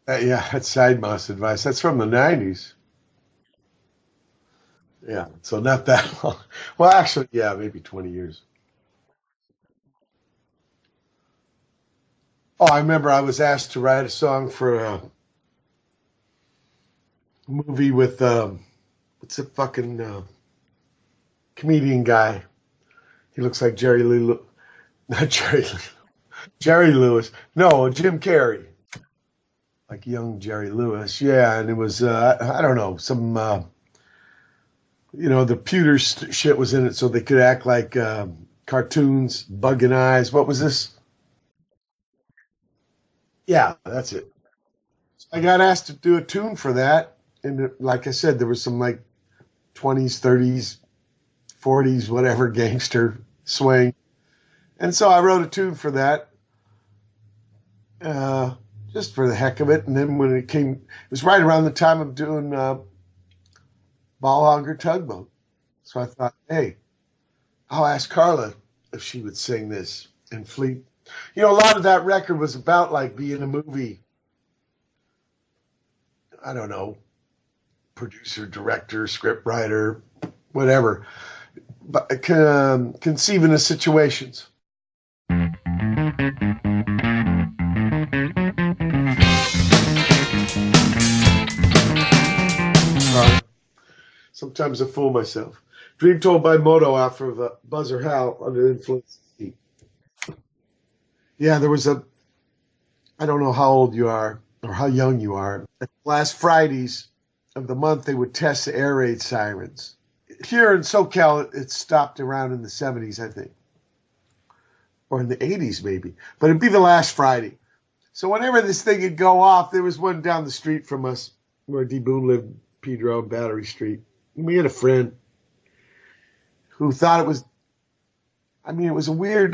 Yeah, that's side mouse advice. That's from the 90s. Yeah, so not that long. Well, actually, yeah, maybe 20 years. Oh, I remember I was asked to write a song for a movie with, what's the fucking comedian guy? He looks like Jerry Lee, not Jerry Lee, Jerry Lewis. No, Jim Carrey, like young Jerry Lewis. Yeah, and it was, I don't know, some, the pewter shit was in it so they could act like cartoons, bugging eyes. What was this? Yeah, that's it. I got asked to do a tune for that, and like I said, there was some like 20s, 30s, 40s, whatever gangster swing, and so I wrote a tune for that, uh, just for the heck of it. And then when it was right around the time of doing Ball Hogger Tugboat, so I thought, hey, I'll ask Carla if she would sing this and Fleet. A lot of that record was about like being a movie. I don't know, producer, director, script writer, whatever, but conceiving of situations. Sometimes I fool myself. Dream told by Moto off of Buzzer Hal under influence. Yeah, there was I don't know how old you are or how young you are. Last Fridays of the month, they would test the air raid sirens. Here in SoCal, it stopped around in the 70s, I think, or in the 80s maybe. But it'd be the last Friday. So whenever this thing would go off, there was one down the street from us where D. Boone lived, Pedro and Battery Street. And we had a friend who thought it was, it was a weird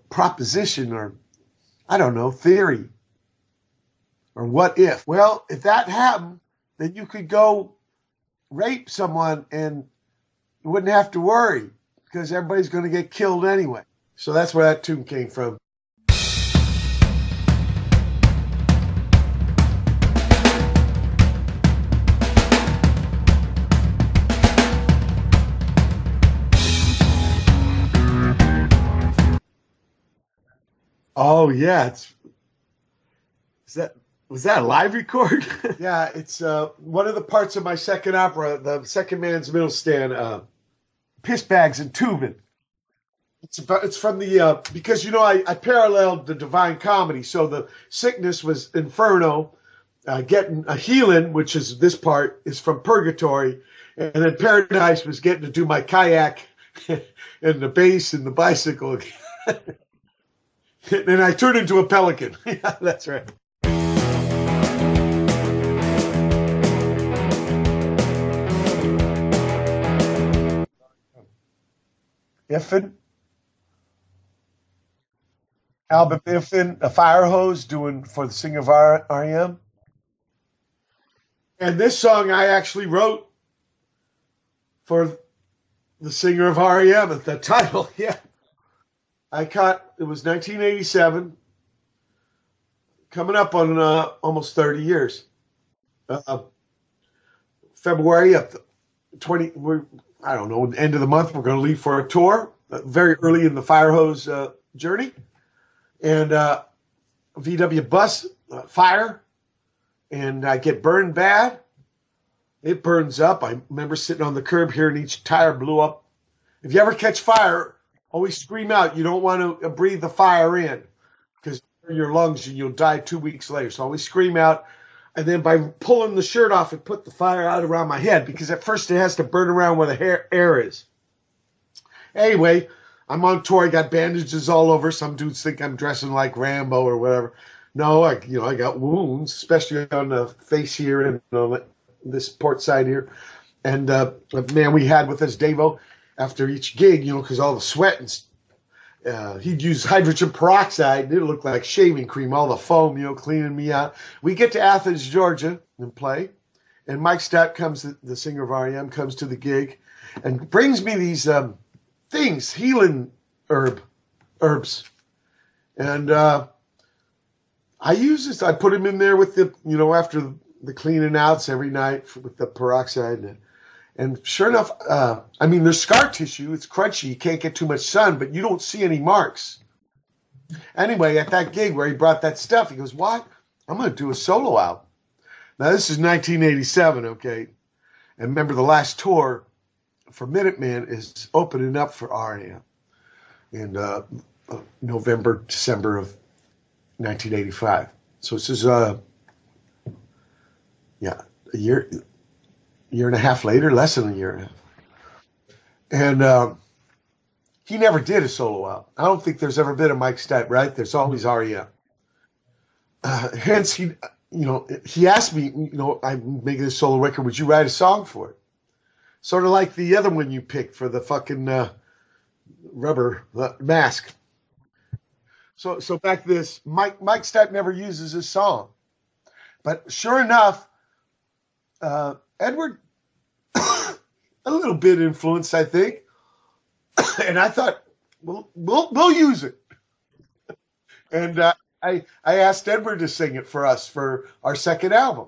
proposition or, I don't know, theory. Or what if? Well, if that happened, then you could go rape someone and you wouldn't have to worry because everybody's going to get killed anyway. So that's where that tune came from. Oh yeah, is that was that a live record? Yeah, it's one of the parts of my second opera, the second man's middle stand, piss bags and tubing. It's from the because I paralleled the Divine Comedy, so the sickness was Inferno, getting a healing, which is this part is from Purgatory, and then Paradise was getting to do my kayak and the bass and the bicycle, and I turned into a pelican. Yeah, that's right. Iffin, Albert Iffin, a fire hose doing for the singer of R.E.M. And this song I actually wrote for the singer of R.E.M. at the title. Yeah. It was 1987, coming up on almost 30 years. Uh, February of 20, I don't know, end of the month, we're going to leave for a tour very early in the fire hose journey. And VW bus fire, and I get burned bad. It burns up. I remember sitting on the curb hearing each tire blew up. If you ever catch fire, always scream out. You don't want to breathe the fire in because your lungs and you'll die 2 weeks later. So always scream out. And then by pulling the shirt off, it put the fire out around my head because at first it has to burn around where the air is. Anyway, I'm on tour. I got bandages all over. Some dudes think I'm dressing like Rambo or whatever. No, I got wounds, especially on the face here and on this port side here. And a man we had with us, Davo, after each gig, because all the sweat and he'd use hydrogen peroxide. And it looked like shaving cream, all the foam, cleaning me out. We get to Athens, Georgia, and play. And Mike Stott comes, the singer of R.E.M., comes to the gig and brings me these things, healing herbs. And I use this. I put him in there with the, after the cleaning outs every night with the peroxide. And sure enough, there's scar tissue. It's crunchy. You can't get too much sun, but you don't see any marks. Anyway, at that gig where he brought that stuff, he goes, "What? I'm going to do a solo album." Now, this is 1987, okay? And remember, the last tour for Minutemen is opening up for R.E.M. in November, December of 1985. So this is, a year and a half later, less than a year and a half. And he never did a solo album. I don't think there's ever been a Mike Stipe, right? There's always R.E.M. Hence, he asked me, I'm making a solo record. Would you write a song for it? Sort of like the other one you picked for the fucking rubber mask. So back to this. Mike Stipe never uses this song. But sure enough, Edward, a little bit influenced, I think. And I thought, we'll use it. And I asked Edward to sing it for us for our second album.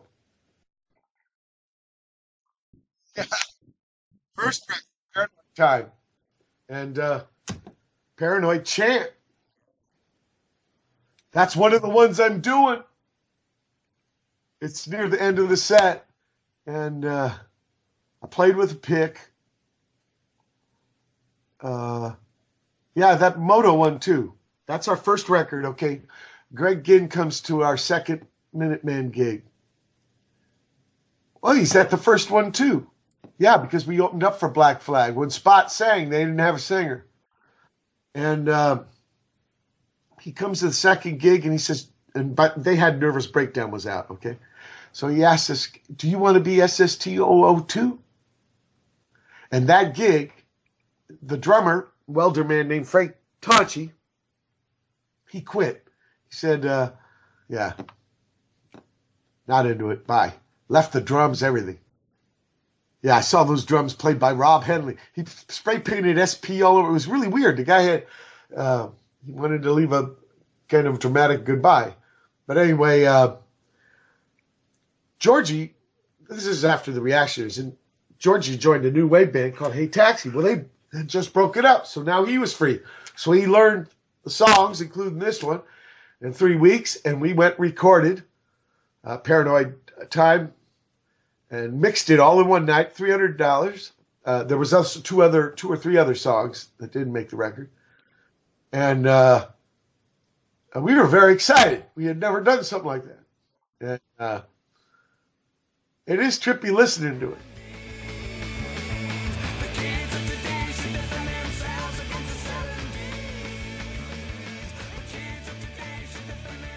First record, Paranoid Time. And Paranoid Chant. That's one of the ones I'm doing. It's near the end of the set. And I played with a pick. That Moto one too. That's our first record, okay? Greg Ginn comes to our second Minutemen gig. Well, he's at the first one too. Yeah, because we opened up for Black Flag. When Spot sang, they didn't have a singer. And he comes to the second gig and he says, but they had Nervous Breakdown was out, okay? So he asked us, "Do you want to be SST002?" And that gig, the drummer, welder man named Frank Tonchi, he quit. He said, yeah, not into it. Bye. Left the drums, everything. Yeah, I saw those drums played by Rob Henley. He spray painted SP all over. It was really weird. The guy had, he wanted to leave a kind of dramatic goodbye. But anyway, Georgie, this is after the Reactionaries, and Georgie joined a new wave band called Hey Taxi. Well, they had just broken up, so now he was free. So he learned the songs, including this one, in 3 weeks, and we went recorded Paranoid Time and mixed it all in one night, $300. There was also two or three other songs that didn't make the record. And we were very excited. We had never done something like that. And it is trippy listening to it.